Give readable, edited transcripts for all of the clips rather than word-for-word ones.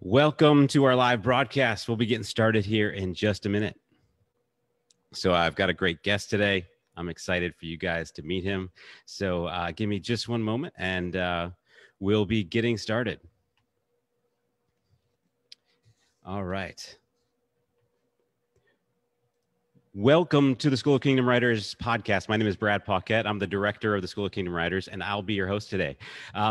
Welcome to our live broadcast. We'll be getting started here in just a minute. So I've got a great guest today. I'm excited for you guys to meet him. So give me just one moment and we'll be getting started. All right. Welcome to the School of Kingdom Writers podcast. My name is Brad Paquette. I'm the director of the School of Kingdom Writers, and I'll be your host today.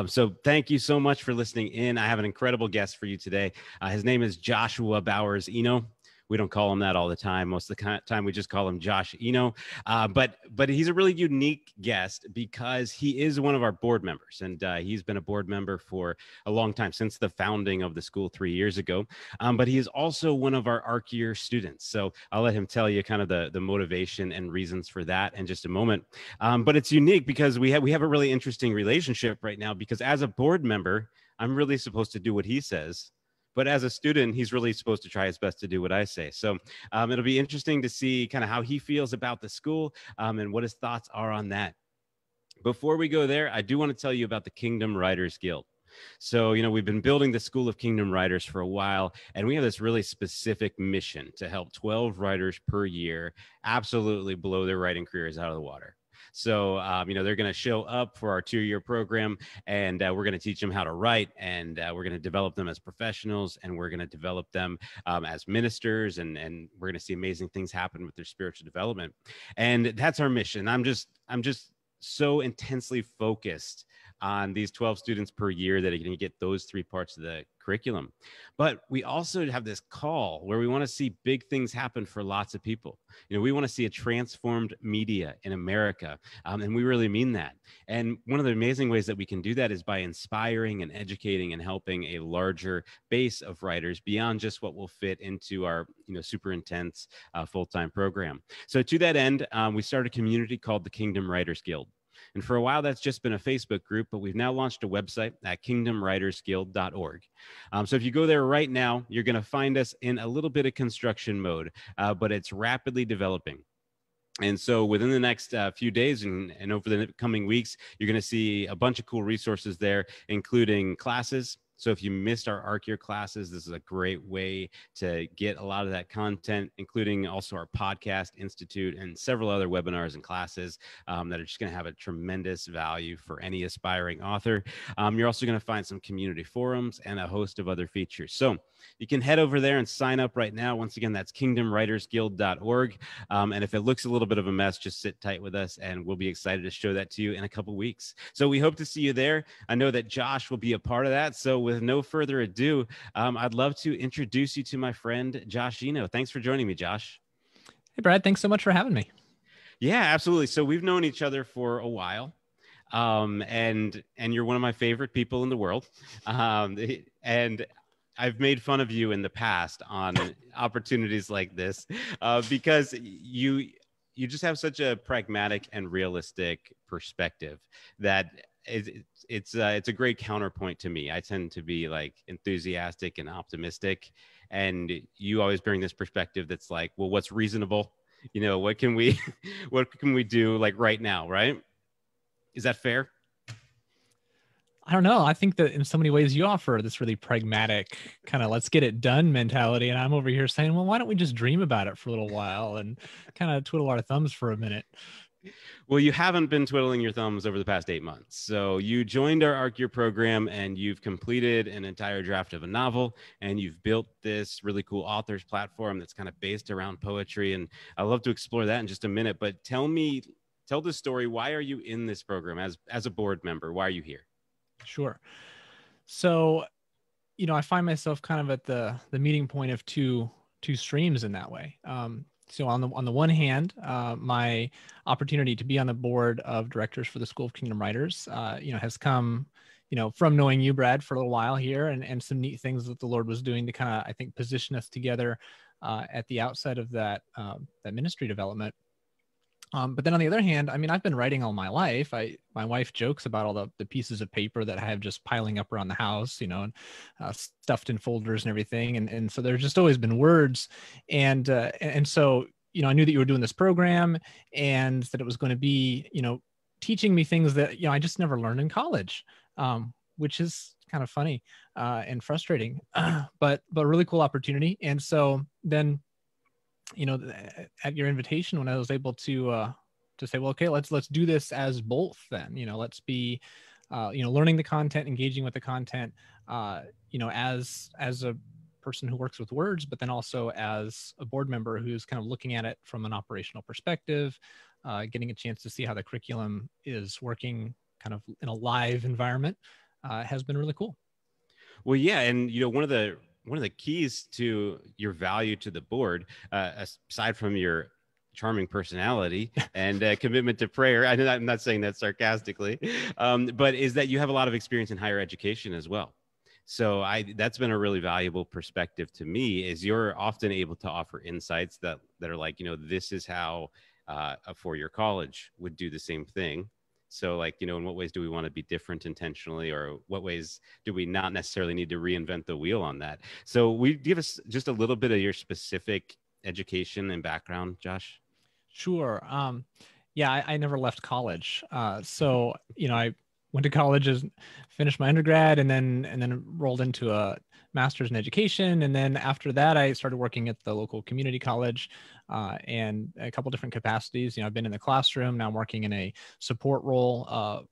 So thank you so much for listening in. I have an incredible guest for you today. His name is Joshua Bowers Eno. We don't call him that all the time. Most of the time, we just call him Josh Eno. But he's a really unique guest because he is one of our board members, and he's been a board member for a long time, since the founding of the school 3 years ago. But he is also one of our Arche Year students. So I'll let him tell you kind of the motivation and reasons for that in just a moment. But it's unique because we have a really interesting relationship right now, because as a board member, I'm really supposed to do what he says. But as a student, he's really supposed to try his best to do what I say. So it'll be interesting to see kind of how he feels about the school and what his thoughts are on that. Before we go there, I do want to tell you about the Kingdom Writers Guild. So, we've been building the School of Kingdom Writers for a while, and we have this really specific mission to help 12 writers per year absolutely blow their writing careers out of the water. So, they're going to show up for our 2-year program, and we're going to teach them how to write, and we're going to develop them as professionals, and we're going to develop them as ministers, and we're going to see amazing things happen with their spiritual development. And that's our mission. I'm just so intensely focused on these 12 students per year that are going to get those 3 parts of the curriculum. But we also have this call where we want to see big things happen for lots of people. We want to see a transformed media in America, and we really mean that. And one of the amazing ways that we can do that is by inspiring and educating and helping a larger base of writers beyond just what will fit into our super intense full-time program. So to that end, we started a community called the Kingdom Writers Guild. And for a while, that's just been a Facebook group, but we've now launched a website at kingdomwritersguild.org. So if you go there right now, you're going to find us in a little bit of construction mode, but it's rapidly developing. And so within the next few days and over the coming weeks, you're going to see a bunch of cool resources there, including classes. So if you missed our Arche Year classes, this is a great way to get a lot of that content, including also our podcast institute and several other webinars and classes that are just going to have a tremendous value for any aspiring author. You're also going to find some community forums and a host of other features. So you can head over there and sign up right now. Once again, that's kingdomwritersguild.org. And if it looks a little bit of a mess, just sit tight with us and we'll be excited to show that to you in a couple weeks. So we hope to see you there. I know that Josh will be a part of that. So with no further ado, I'd love to introduce you to my friend, Josh Eno. Thanks for joining me, Josh. Hey, Brad. Thanks so much for having me. Yeah, absolutely. So we've known each other for a while. And you're one of my favorite people in the world. And I've made fun of you in the past on opportunities like this because you just have such a pragmatic and realistic perspective that it's a great counterpoint to me. I tend to be like enthusiastic and optimistic, and you always bring this perspective that's like, well, what's reasonable? What can we do like right now, right? Is that fair? I don't know. I think that in so many ways you offer this really pragmatic kind of let's get it done mentality. And I'm over here saying, well, why don't we just dream about it for a little while and kind of twiddle our thumbs for a minute? Well, you haven't been twiddling your thumbs over the past 8 months. So you joined our Arche Year program and you've completed an entire draft of a novel and you've built this really cool authors platform that's kind of based around poetry. And I'd love to explore that in just a minute, but tell the story. Why are you in this program as a board member? Why are you here? Sure. So, I find myself kind of at the meeting point of two streams in that way. So on the one hand, my opportunity to be on the board of directors for the School of Kingdom Writers, has come, from knowing you, Brad, for a little while here, and some neat things that the Lord was doing to kind of, I think, position us together at the outset of that ministry development. But then on the other hand, I mean, I've been writing all my life. My wife jokes about all the pieces of paper that I have just piling up around the house, and stuffed in folders and everything. And so there's just always been words. And so, I knew that you were doing this program and that it was going to be, teaching me things that, I just never learned in college. which is kind of funny and frustrating, but really cool opportunity. And so then, at your invitation, when I was able to say, well, okay, let's do this as both. Then, let's be, learning the content, engaging with the content, as a person who works with words, but then also as a board member who's kind of looking at it from an operational perspective, getting a chance to see how the curriculum is working kind of in a live environment, has been really cool. Well, yeah, and one of the keys to your value to the board, aside from your charming personality and commitment to prayer, I'm not saying that sarcastically, but is that you have a lot of experience in higher education as well. So that's been a really valuable perspective to me, is you're often able to offer insights that are like, this is how a four-year college would do the same thing. So like, in what ways do we want to be different intentionally, or what ways do we not necessarily need to reinvent the wheel on that? So we give us just a little bit of your specific education and background, Josh. Sure. Yeah, I never left college. So, I went to college, finished my undergrad, and then rolled into a master's in education. And then after that, I started working at the local community college, and a couple different capacities. I've been in the classroom. Now I'm working in a support role,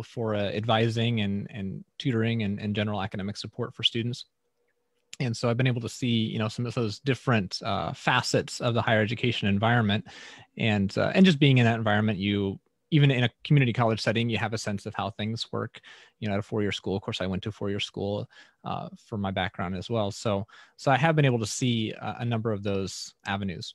for advising and tutoring and general academic support for students. And so I've been able to see, some of those different facets of the higher education environment, and just being in that environment, even in a community college setting, you have a sense of how things work. At a four-year school, of course, I went to a four-year school for my background as well. So I have been able to see a number of those avenues.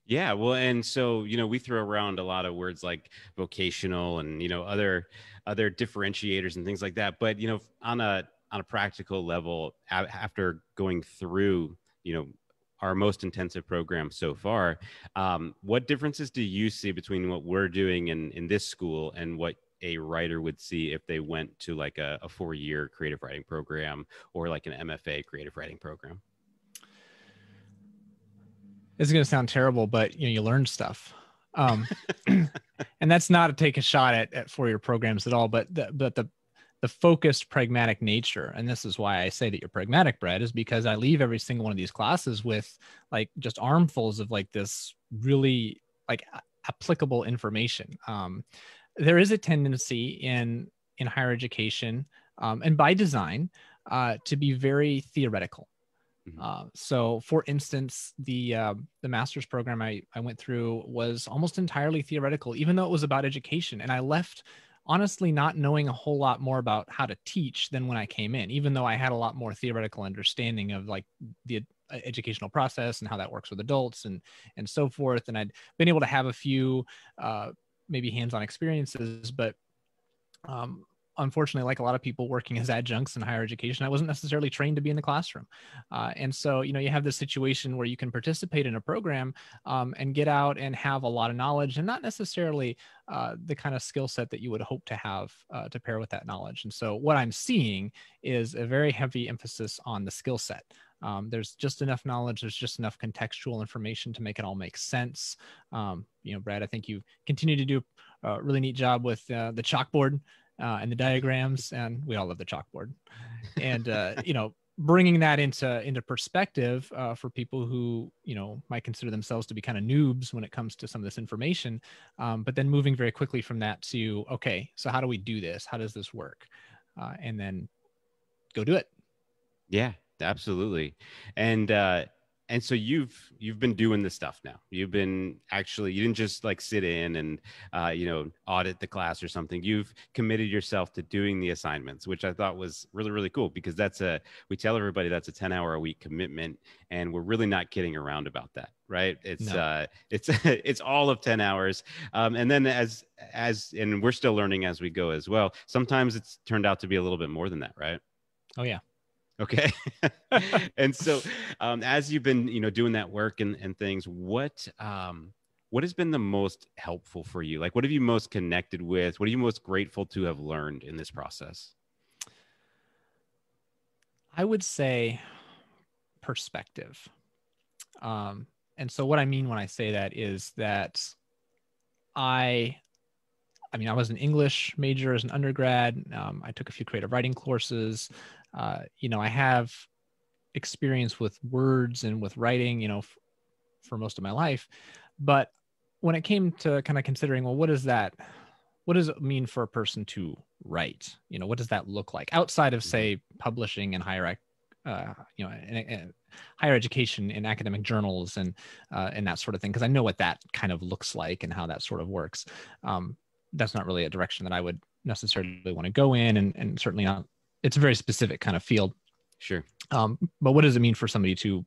Yeah, well, and so we throw around a lot of words like vocational and other differentiators and things like that. But on a practical level, after going through our most intensive program so far, what differences do you see between what we're doing in this school and what a writer would see if they went to like a 4-year creative writing program or like an MFA creative writing program? This is going to sound terrible, but you learn stuff. And that's not to take a shot at four-year programs at all, but the focused, pragmatic nature, and this is why I say that you're pragmatic, Brad, is because I leave every single one of these classes with like just armfuls of like this really like applicable information. There is a tendency in higher education, and by design, to be very theoretical. So for instance, the master's program I went through was almost entirely theoretical, even though it was about education. And I left honestly not knowing a whole lot more about how to teach than when I came in, even though I had a lot more theoretical understanding of like the educational process and how that works with adults and so forth. And I'd been able to have a few maybe hands-on experiences, but unfortunately, like a lot of people working as adjuncts in higher education, I wasn't necessarily trained to be in the classroom. And so, you have this situation where you can participate in a program and get out and have a lot of knowledge and not necessarily the kind of skill set that you would hope to have to pair with that knowledge. And so what I'm seeing is a very heavy emphasis on the skill set. There's just enough knowledge. There's just enough contextual information to make it all make sense. Brad, I think you continue to do a really neat job with the chalkboard and the diagrams, and we all love the chalkboard. And bringing that into perspective for people who might consider themselves to be kind of noobs when it comes to some of this information, but then moving very quickly from that to, okay, so how do we do this? How does this work? And then go do it. Yeah, absolutely. And so you've been doing this stuff now. You've been you didn't just like sit in and audit the class or something. You've committed yourself to doing the assignments, which I thought was really, really cool, because we tell everybody that's a 10-hour-a-week commitment, and we're really not kidding around about that, right? It's it's all of 10 hours. And then and we're still learning as we go as well. Sometimes it's turned out to be a little bit more than that, right? Oh yeah. Okay. And so as you've been, doing that work and things, what has been the most helpful for you? Like, what have you most connected with? What are you most grateful to have learned in this process? I would say perspective. And so what I mean when I say that is that I I mean, I was an English major as an undergrad. I took a few creative writing courses. I have experience with words and with writing, for most of my life. But when it came to kind of considering, well, what does it mean for a person to write? What does that look like outside of, say, publishing and higher education in academic journals and that sort of thing? Because I know what that kind of looks like and how that sort of works. That's not really a direction that I would necessarily want to go in, and certainly not. It's a very specific kind of field. Sure. But what does it mean for somebody to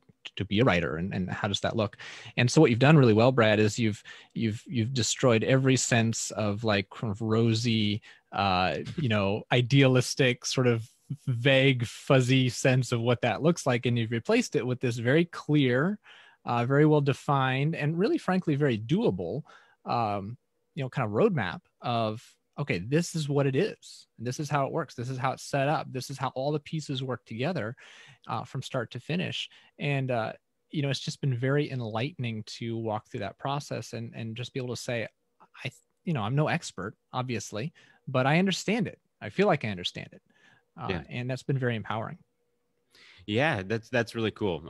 be a writer, and how does that look? And so what you've done really well, Brad, is you've destroyed every sense of like kind of rosy, idealistic, sort of vague, fuzzy sense of what that looks like, and you've replaced it with this very clear, very well defined, and really, frankly, very doable, kind of roadmap of, okay, this is what it is. This is how it works. This is how it's set up. This is how all the pieces work together from start to finish. And, it's just been very enlightening to walk through that process and just be able to say, I'm no expert, obviously, but I understand it. I feel like I understand it. And that's been very empowering. Yeah, that's really cool.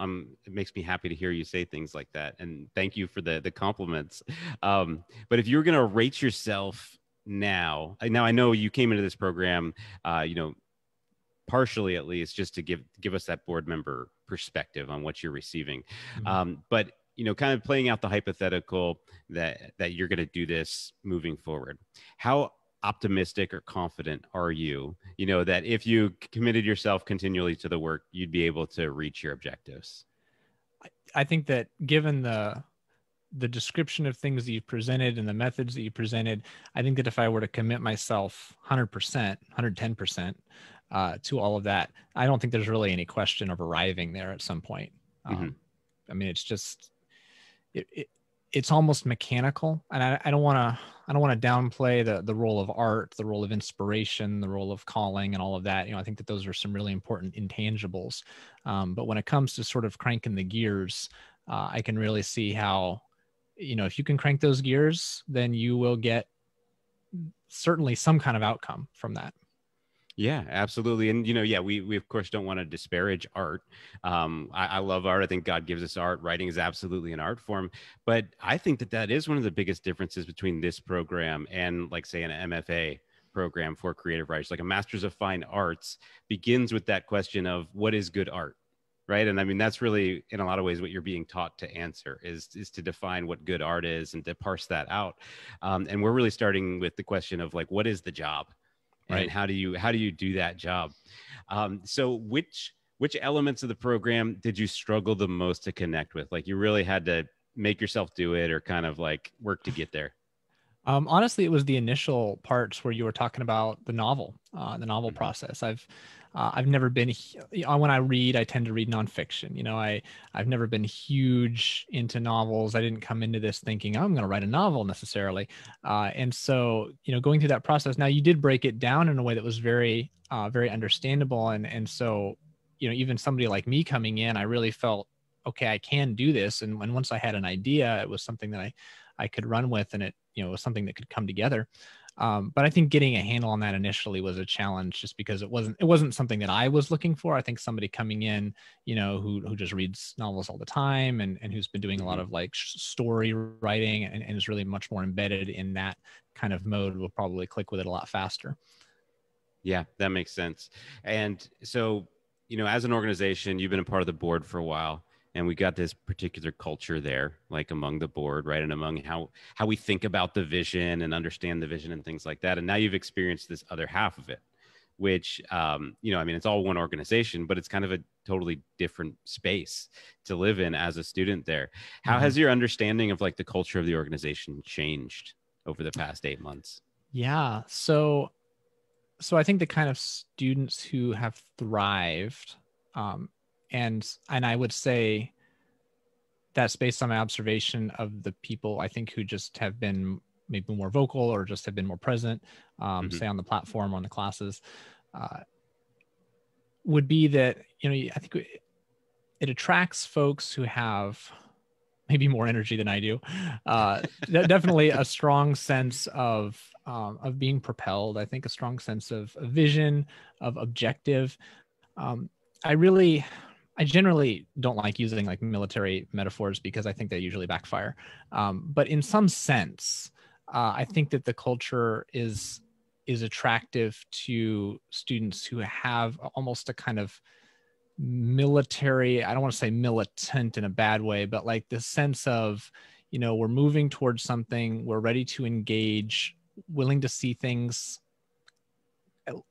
It makes me happy to hear you say things like that. And thank you for the compliments. But if you were going to rate yourself now I know you came into this program, partially at least, just to give us that board member perspective on what you're receiving. But kind of playing out the hypothetical that you're going to do this moving forward, how optimistic or confident are you, that if you committed yourself continually to the work, you'd be able to reach your objectives? I think that given the description of things that you've presented and the methods that you presented, I think that if I were to commit myself 100%, 110% to all of that, I don't think there's really any question of arriving there at some point. I mean, it's just, it's almost mechanical, and I don't want to downplay the role of art, the role of inspiration, the role of calling, and all of that. I think that those are some really important intangibles. But when it comes to sort of cranking the gears, I can really see how, if you can crank those gears, then you will get certainly some kind of outcome from that. Yeah, absolutely. And, we of course don't want to disparage art. I love art. I think God gives us art. Writing is absolutely an art form. But I think that is one of the biggest differences between this program and, like, say, an MFA program for creative writers. Like a Master's of Fine Arts begins with that question of what is good art? Right. And I mean, that's really, in a lot of ways, what you're being taught to answer is to define what good art is and to parse that out. And we're really starting with the question of, like, what is the job? And right. how do you do that job? So which elements of the program did you struggle the most to connect with? Like, you really had to make yourself do it, or kind of like work to get there? Honestly, it was the initial parts where you were talking about the novel process. I've never been, when I read, I tend to read nonfiction. I've never been huge into novels. I didn't come into this thinking, I'm going to write a novel necessarily. And so, going through that process, now you did break it down in a way that was very, very understandable. And so, even somebody like me coming in, I really felt, okay, I can do this. And once I had an idea, it was something that I could run with, and it was something that could come together. But I think getting a handle on that initially was a challenge, just because it wasn't something that I was looking for. I think somebody coming in, who just reads novels all the time and who's been doing a lot of like story writing and is really much more embedded in that kind of mode will probably click with it a lot faster. Yeah, that makes sense. And so, as an organization, you've been a part of the board for a while, and we got this particular culture there, like among the board, right? And among how we think about the vision and understand the vision and things like that. And now you've experienced this other half of it, which, it's all one organization, but it's kind of a totally different space to live in as a student there. How has your understanding of, like, the culture of the organization changed over the past 8 months? Yeah. So I think the kind of students who have thrived, and I would say that's based on my observation of the people, I think, who just have been maybe more vocal or just have been more present, say on the platform or on the classes, would be that, I think it attracts folks who have maybe more energy than I do. Definitely a strong sense of being propelled. I think a strong sense of vision, of objective. Um, I generally don't like using like military metaphors because I think they usually backfire. But in some sense, I think that the culture is attractive to students who have almost a kind of military, I don't want to say militant in a bad way, but like the sense of, we're moving towards something, we're ready to engage, willing to see things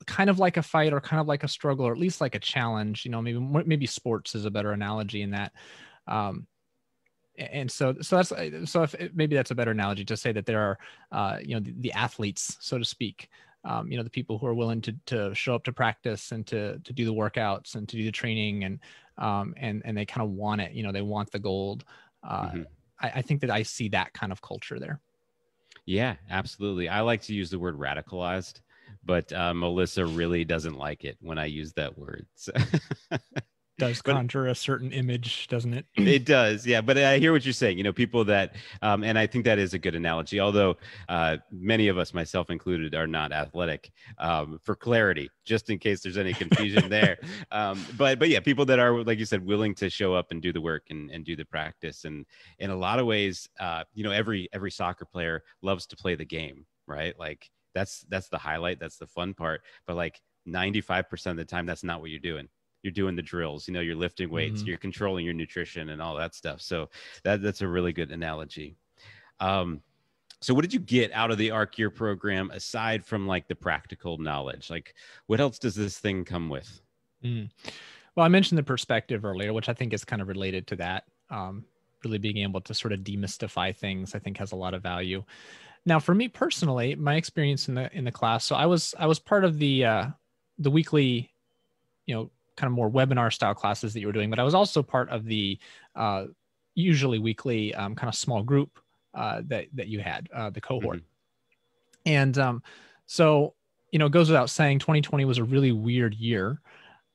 kind of like a fight or kind of like a struggle, or at least like a challenge. Maybe sports is a better analogy in that. And so maybe that's a better analogy to say that there are the athletes, so to speak, the people who are willing to show up to practice and to do the workouts and to do the training, and they kind of want it, they want the gold. I think that I see that kind of culture there. Yeah, absolutely. I like to use the word radicalized, but Melissa really doesn't like it when I use that word. So. Does conjure a certain image, doesn't it? It does, yeah. But I hear what you're saying. People that, and I think that is a good analogy. Although many of us, myself included, are not athletic. For clarity, just in case there's any confusion there. But yeah, people that are, like you said, willing to show up and do the work and do the practice. And in a lot of ways, every soccer player loves to play the game, right? Like that's the highlight, that's the fun part. But like 95% of the time, that's not what you're doing. You're doing the drills, you're lifting weights, you're controlling your nutrition and all that stuff. So that's a really good analogy. So what did you get out of the Arche Year program aside from like the practical knowledge? Like what else does this thing come with? Well, I mentioned the perspective earlier, which I think is kind of related to that. Really being able to sort of demystify things, I think has a lot of value. Now, for me personally, my experience in the class, so I was part of the weekly, kind of more webinar style classes that you were doing, but I was also part of the usually weekly kind of small group that you had, the cohort. And so, it goes without saying, 2020 was a really weird year.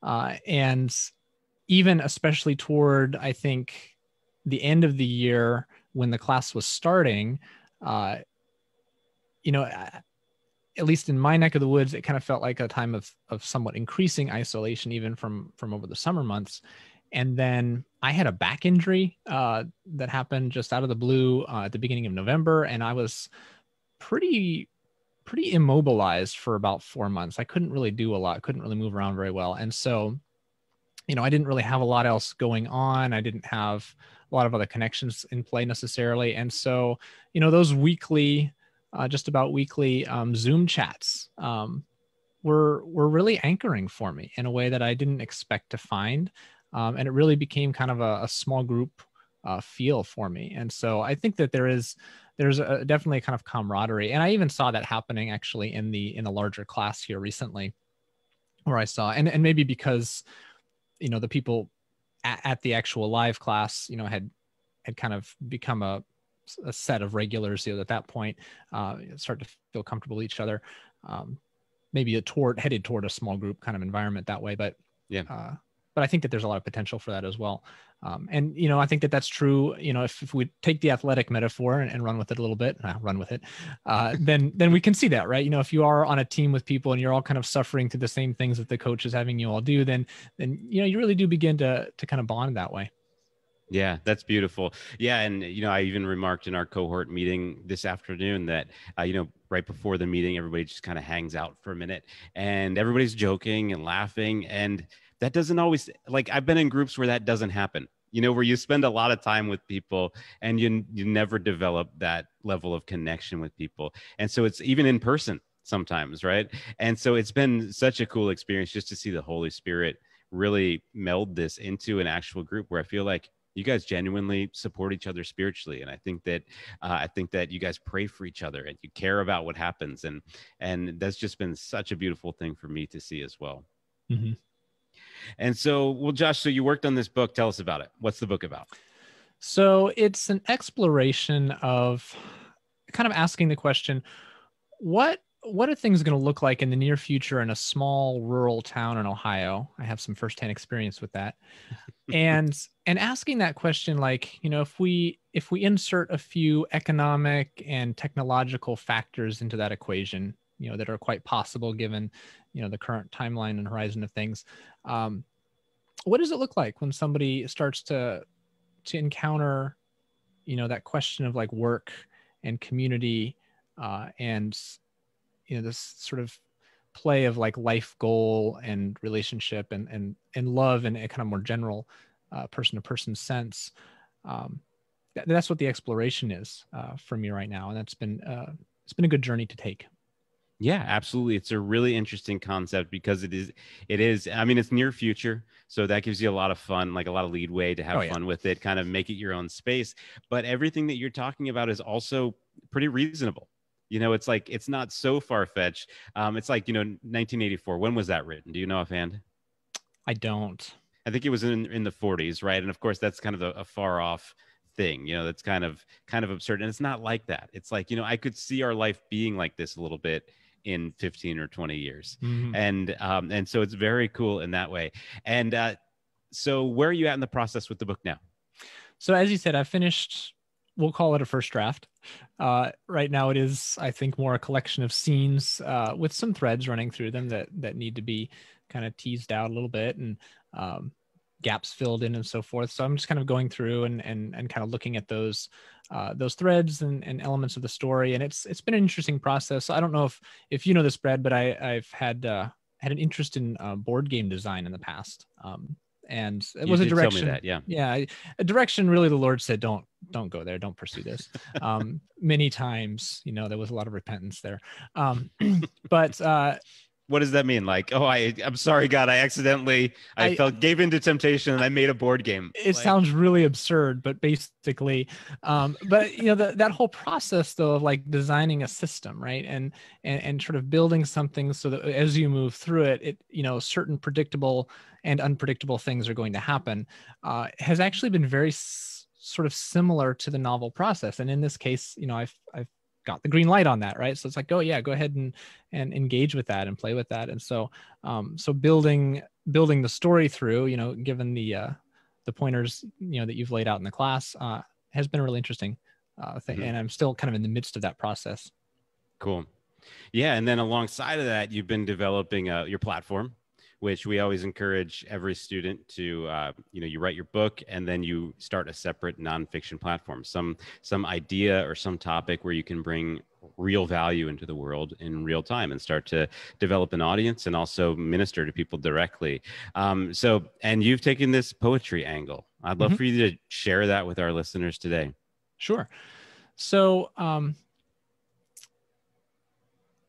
And even especially toward, I think, the end of the year when the class was starting, at least in my neck of the woods, it kind of felt like a time of somewhat increasing isolation, even from over the summer months. And then I had a back injury that happened just out of the blue at the beginning of November. And I was pretty immobilized for about 4 months. I couldn't really do a lot, couldn't really move around very well. And so, I didn't really have a lot else going on. I didn't have a lot of other connections in play necessarily. And so, those weekly, just about weekly Zoom chats were really anchoring for me in a way that I didn't expect to find. And it really became kind of a small group feel for me. And so I think that there's definitely a kind of camaraderie. And I even saw that happening actually in the larger class here recently, where I saw, and maybe because, the people at the actual live class, had kind of become a set of regulars, at that point, start to feel comfortable with each other. Maybe headed toward a small group kind of environment that way, but yeah. But I think that there's a lot of potential for that as well. And, I think that that's true. If we take the athletic metaphor and run with it a little bit, then we can see that, right? If you are on a team with people and you're all kind of suffering through the same things that the coach is having you all do, then, you really do begin to kind of bond that way. Yeah, that's beautiful. Yeah. And, I even remarked in our cohort meeting this afternoon that, right before the meeting, everybody just kind of hangs out for a minute and everybody's joking and laughing. And that doesn't always, like, I've been in groups where that doesn't happen, where you spend a lot of time with people and you never develop that level of connection with people. And so it's even in person sometimes, right? And so it's been such a cool experience just to see the Holy Spirit really meld this into an actual group where I feel like you guys genuinely support each other spiritually. And I think that you guys pray for each other and you care about what happens. And that's just been such a beautiful thing for me to see as well. Mm-hmm. And so, well, Josh, so you worked on this book. Tell us about it. What's the book about? So it's an exploration of kind of asking the question, what what are things going to look like in the near future in a small rural town in Ohio? I have some firsthand experience with that. And asking that question, like, if we insert a few economic and technological factors into that equation, that are quite possible given, the current timeline and horizon of things, what does it look like when somebody starts to encounter, that question of like work and community, and this sort of play of like life goal and relationship and love and a kind of more general person to person sense. That's what the exploration is for me right now, and it's been a good journey to take. Yeah, absolutely. It's a really interesting concept because it is, I mean, it's near future. So that gives you a lot of fun, like a lot of leadway to have fun with it, kind of make it your own space. But everything that you're talking about is also pretty reasonable. It's like, it's not so far-fetched. It's like, 1984. When was that written? Do you know offhand? I don't. I think it was in the 40s, right? And of course, that's kind of a far off thing. That's kind of absurd. And it's not like that. It's like, I could see our life being like this a little bit in 15 or 20 years. Mm-hmm. And so it's very cool in that way. And so where are you at in the process with the book now? So as you said, I finished, we'll call it a first draft. Right now it is, I think, more a collection of scenes with some threads running through them that need to be kind of teased out a little bit, and gaps filled in and so forth. So I'm just kind of going through and kind of looking at those threads and elements of the story. And it's been an interesting process. I don't know if you know this, Brad, but I've had an interest in board game design in the past. And it was a direction. Tell me that, yeah, a direction. Really, the Lord said, "Don't go there. Don't pursue this." Many times, there was a lot of repentance there. But what does that mean? Like, oh, I'm sorry, God, I accidentally gave into temptation and I made a board game. It sounds really absurd, but basically, but that whole process though of like designing a system, right, and sort of building something so that as you move through it, certain predictable and unpredictable things are going to happen, has actually been very sort of similar to the novel process. And in this case, I've got the green light on that, right? So it's like, oh yeah, go ahead and engage with that and play with that. And so building the story through, given the pointers that you've laid out in the class, has been a really interesting thing. Mm-hmm. And I'm still kind of in the midst of that process. Cool. Yeah. And then alongside of that, you've been developing your platform, which we always encourage every student to, you write your book and then you start a separate nonfiction platform, some idea or some topic where you can bring real value into the world in real time and start to develop an audience and also minister to people directly. And you've taken this poetry angle. I'd love for you to share that with our listeners today. Sure. So,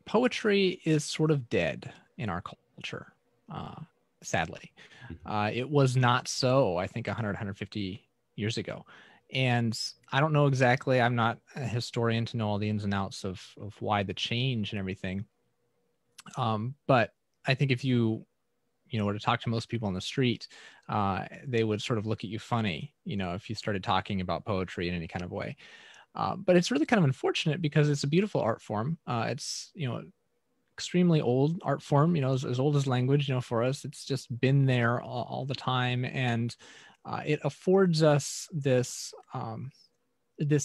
poetry is sort of dead in our culture. Sadly, it was not so, I think 150 years ago. And I don't know exactly, I'm not a historian to know all the ins and outs of why the change and everything. But I think if you were to talk to most people on the street, they would sort of look at you funny, if you started talking about poetry in any kind of way. But it's really kind of unfortunate because it's a beautiful art form. It's, extremely old art form, as old as language, for us. It's just been there all the time. And it affords us this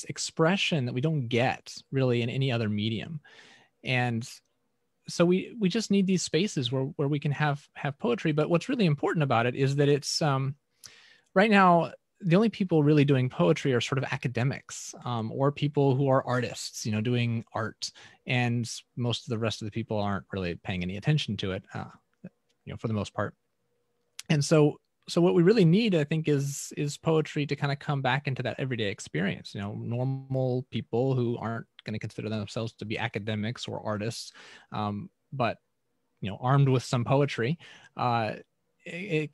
expression that we don't get really in any other medium. And so we just need these spaces where we can have poetry. But what's really important about it is that it's right now, the only people really doing poetry are sort of academics, or people who are artists, doing art, and most of the rest of the people aren't really paying any attention to it, for the most part. And so what we really need, I think, is poetry to kind of come back into that everyday experience. Normal people who aren't going to consider themselves to be academics or artists, but armed with some poetry, it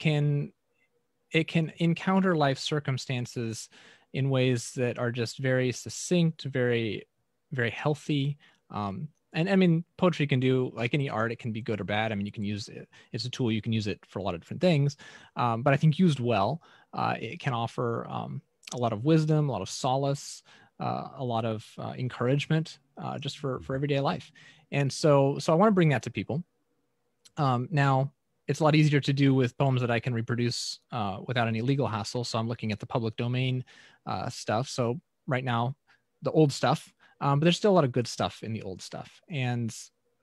can encounter life circumstances in ways that are just very succinct, very, very healthy. And I mean, poetry can do, like any art, it can be good or bad. I mean, you can use it, it's a tool, you can use it for a lot of different things. But I think used well, it can offer a lot of wisdom, a lot of solace, a lot of encouragement just for everyday life. And so I want to bring that to people. Now, it's a lot easier to do with poems that I can reproduce without any legal hassle. So I'm looking at the public domain stuff. So right now, the old stuff, but there's still a lot of good stuff in the old stuff. And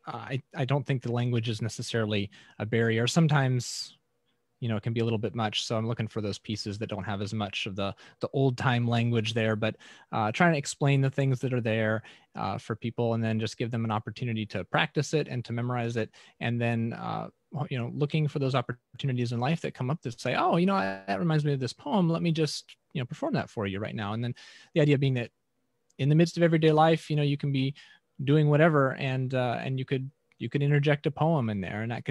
I don't think the language is necessarily a barrier. Sometimes, it can be a little bit much. So I'm looking for those pieces that don't have as much of the old time language there, but trying to explain the things that are there for people, and then just give them an opportunity to practice it and to memorize it. And then, looking for those opportunities in life that come up that say, oh, that reminds me of this poem. Let me just, perform that for you right now. And then the idea being that in the midst of everyday life, you can be doing whatever, and you could interject a poem in there, and that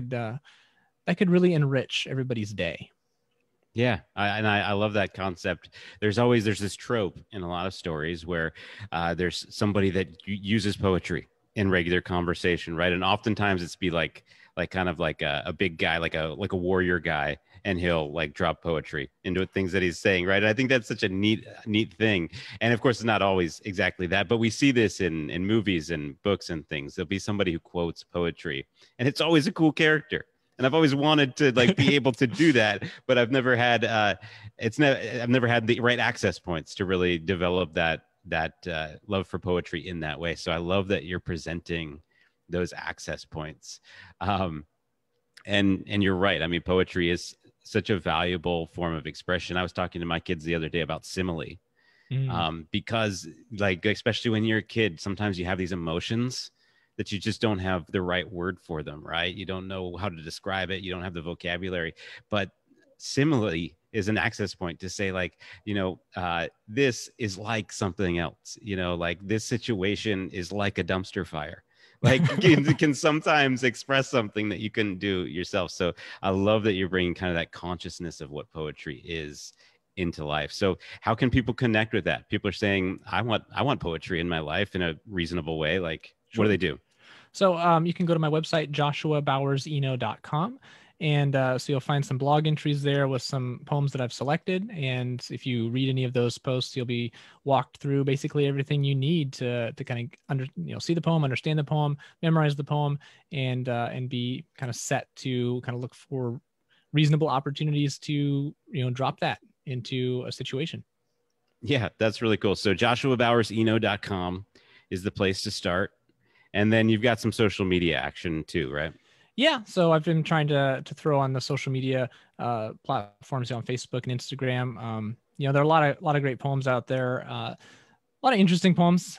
could really enrich everybody's day. Yeah, I love that concept. There's this trope in a lot of stories where there's somebody that uses poetry in regular conversation, right? And oftentimes it's be like kind of like a big guy, like a warrior guy, and he'll like drop poetry into things that he's saying, right? And I think that's such a neat thing. And of course, it's not always exactly that, but we see this in movies and books and things. There'll be somebody who quotes poetry, and it's always a cool character. And I've always wanted to like be able to do that, but I've never had I've never had the right access points to really develop that love for poetry in that way. So I love that you're presenting those access points. And you're right. I mean, poetry is such a valuable form of expression. I was talking to my kids the other day about simile, because like, especially when you're a kid, sometimes you have these emotions that you just don't have the right word for them, right? You don't know how to describe it. You don't have the vocabulary, but simile is an access point to say like, this is like something else, like this situation is like a dumpster fire. Like can sometimes express something that you couldn't do yourself. So I love that you're bringing kind of that consciousness of what poetry is into life. So how can people connect with that? People are saying, I want poetry in my life in a reasonable way. Like, Sure. What do they do? So you can go to my website, joshuabowerseno.com. And so you'll find some blog entries there with some poems that I've selected. And if you read any of those posts, you'll be walked through basically everything you need to kind of see the poem, understand the poem, memorize the poem, and be kind of set to kind of look for reasonable opportunities to drop that into a situation. Yeah, that's really cool. So joshuabowerseno.com is the place to start. And then you've got some social media action too, right? Yeah, so I've been trying to throw on the social media platforms on Facebook and Instagram. There are a lot of great poems out there, a lot of interesting poems,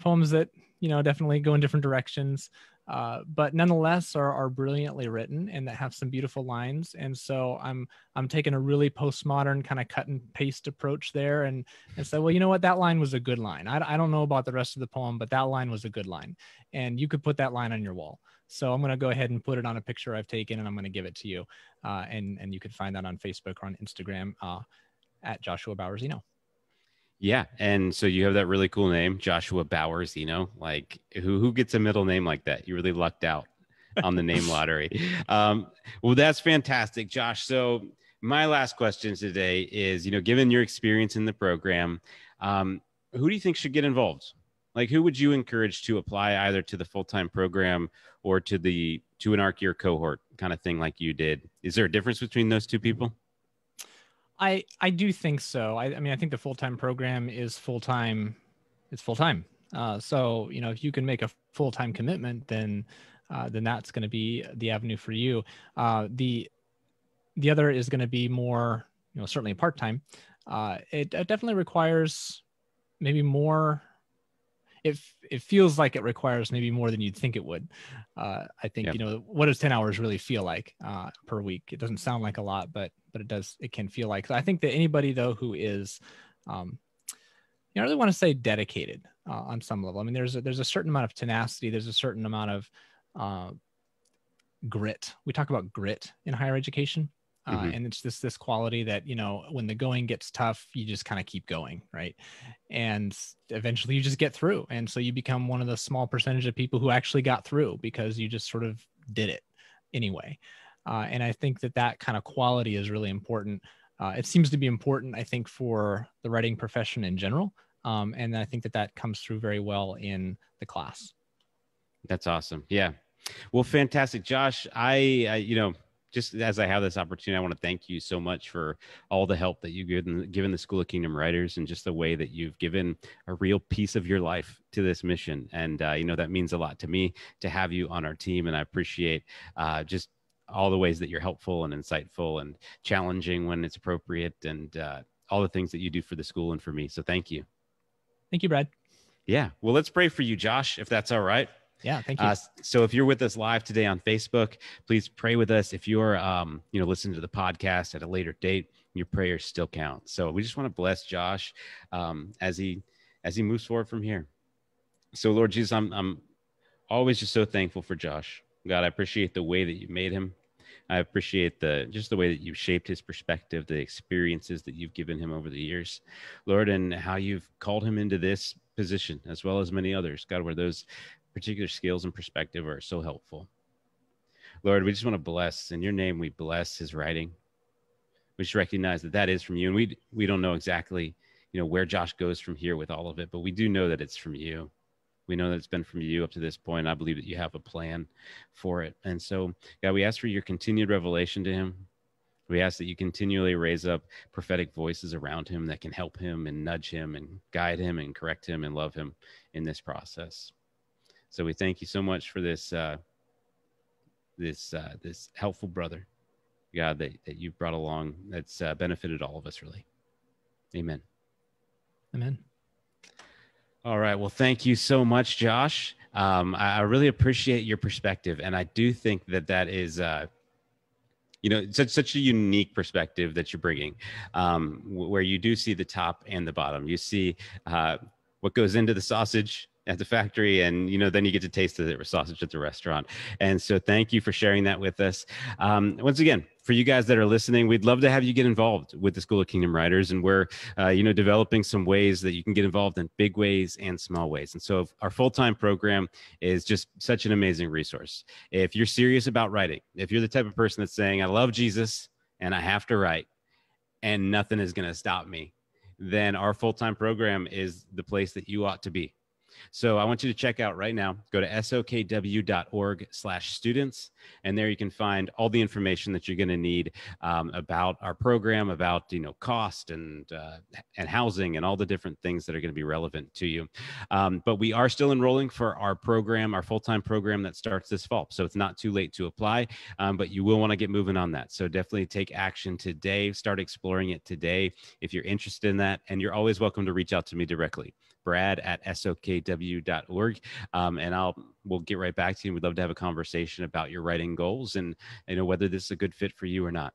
poems that definitely go in different directions, but nonetheless are brilliantly written and that have some beautiful lines. And so I'm taking a really postmodern kind of cut and paste approach there, and say, well, you know what, that line was a good line. I don't know about the rest of the poem, but that line was a good line, and you could put that line on your wall. So I'm going to go ahead and put it on a picture I've taken, and I'm going to give it to you. And you can find that on Facebook or on Instagram at Joshua Bowers Eno. Yeah. And so you have that really cool name, Joshua Bowers Eno. Like who gets a middle name like that? You really lucked out on the name lottery. Well, that's fantastic, Josh. So my last question today is, given your experience in the program, who do you think should get involved? Like, who would you encourage to apply either to the full-time program or to an Arche Year Cohort kind of thing like you did? Is there a difference between those two people? I do think so. I mean, I think the full-time program is full-time. It's full-time. So, if you can make a full-time commitment, then that's going to be the avenue for you. The other is going to be more, certainly part-time. It definitely requires maybe more. It feels like it requires maybe more than you'd think it would. I think, what does 10 hours really feel like per week? It doesn't sound like a lot, but it can feel like. So I think that anybody though, who is, I really want to say dedicated on some level. I mean, there's a certain amount of tenacity. There's a certain amount of grit. We talk about grit in higher education. And it's this quality that, when the going gets tough, you just kind of keep going, right? And eventually you just get through. And so you become one of the small percentage of people who actually got through because you just sort of did it anyway. And I think that kind of quality is really important. It seems to be important, I think, for the writing profession in general, And I think that comes through very well in the class. That's awesome. Yeah. Well, fantastic, Josh. Just as I have this opportunity, I want to thank you so much for all the help that you've given the School of Kingdom Writers, and just the way that you've given a real piece of your life to this mission. And, that means a lot to me to have you on our team. And I appreciate just all the ways that you're helpful and insightful and challenging when it's appropriate, and all the things that you do for the school and for me. So thank you. Thank you, Brad. Yeah. Well, let's pray for you, Josh, if that's all right. Yeah, thank you. So if you're with us live today on Facebook, please pray with us. If you're, listening to the podcast at a later date, your prayers still count. So we just want to bless Josh as he moves forward from here. So Lord Jesus, I'm always just so thankful for Josh. God, I appreciate the way that you made him. I appreciate the way that you've shaped his perspective, the experiences that you've given him over the years, Lord, and how you've called him into this position, as well as many others, God, where those particular skills and perspective are so helpful. Lord, we just want to bless, in your name, we bless his writing. We just recognize that is from you. And we don't know exactly, where Josh goes from here with all of it, but we do know that it's from you. We know that it's been from you up to this point. I believe that you have a plan for it. And so, God, we ask for your continued revelation to him. We ask that you continually raise up prophetic voices around him that can help him and nudge him and guide him and correct him and love him in this process. So we thank you so much for this helpful brother, God, that you've brought along, that's benefited all of us, really. Amen. Amen. All right. Well, thank you so much, Josh. I really appreciate your perspective, and I do think that is such a unique perspective that you're bringing, where you do see the top and the bottom. You see what goes into the sausage at the factory, and then you get to taste the sausage at the restaurant. And so thank you for sharing that with us. Once again, for you guys that are listening, we'd love to have you get involved with the School of Kingdom Writers, and we're developing some ways that you can get involved in big ways and small ways. And so our full-time program is just such an amazing resource. If you're serious about writing, if you're the type of person that's saying, I love Jesus and I have to write and nothing is going to stop me, then our full-time program is the place that you ought to be. So I want you to check out right now, go to sokw.org/students, and there you can find all the information that you're going to need about our program, about, cost and housing and all the different things that are going to be relevant to you. But we are still enrolling for our program, our full-time program that starts this fall. So it's not too late to apply, but you will want to get moving on that. So definitely take action today, start exploring it today if you're interested in that. And you're always welcome to reach out to me directly, brad@sokw.org. And we'll get right back to you. We'd love to have a conversation about your writing goals and whether this is a good fit for you or not.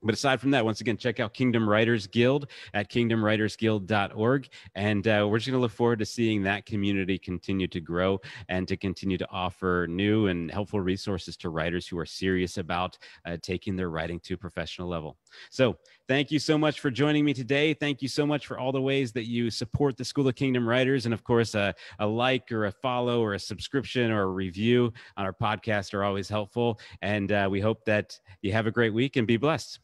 But aside from that, once again, check out Kingdom Writers Guild at kingdomwritersguild.org. And we're just going to look forward to seeing that community continue to grow and to continue to offer new and helpful resources to writers who are serious about taking their writing to a professional level. So thank you so much for joining me today. Thank you so much for all the ways that you support the School of Kingdom Writers. And of course, a like or a follow or a subscription or a review on our podcast are always helpful. And we hope that you have a great week and be blessed.